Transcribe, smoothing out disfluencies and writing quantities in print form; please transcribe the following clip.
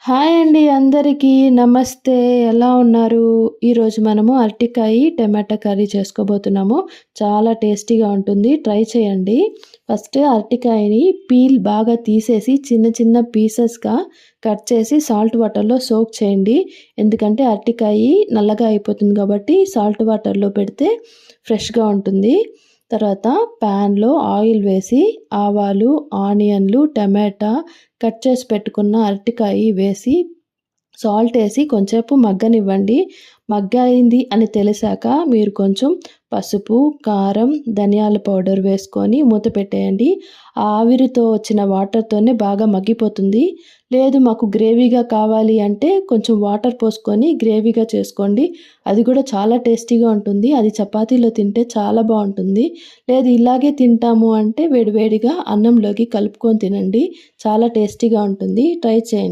Hi అండి అందరికీ. నమస్తే. ఎలా ఉన్నారు? ఈరోజు మనము అరటికాయ, టమాటా కర్రీ చేసుకోబోతున్నాము. చాలా టేస్టీగా ఉంటుంది. ట్రై చేయండి. ఫస్ట్ అరటికాయని పీల్ బాగా తీసేసి చిన్న చిన్న పీసెస్‌గా కట్ చేసి సాల్ట్ వాటర్‌లో సోక్ చేయండి. ఎందుకంటే అరటికాయ నల్లగా అయిపోతుంది కాబట్టి సాల్ట్ వాటర్‌లో పెడితే ఫ్రెష్‌గా ఉంటుంది. తర్వాత ప్యాన్‌లో ఆయిల్ వేసి ఆవాలు, ఆనియన్లు, టమాటా కట్ చేసి పెట్టుకున్న అరటికాయ వేసి సాల్ట్ వేసి కొంచెంసేపు మగ్గనివ్వండి. మగ్గాయింది అని తెలిసాక మీరు కొంచెం పసుపు, కారం, ధనియాల పౌడర్ వేసుకొని మూత పెట్టేయండి. ఆ ఆవిరితో వచ్చిన వాటర్‌తోనే బాగా మగ్గిపోతుంది. లేదు మాకు గ్రేవీగా కావాలి అంటే కొంచెం వాటర్ పోసుకొని గ్రేవీగా చేసుకోండి. అది కూడా చాలా టేస్టీగా ఉంటుంది. అది చపాతీలో తింటే చాలా బావుంటుంది. లేదు ఇలాగే తింటాము అంటే వేడివేడిగా అన్నంలోకి కలుపుకొని తినండి. చాలా టేస్టీగా ఉంటుంది. ట్రై చేయండి.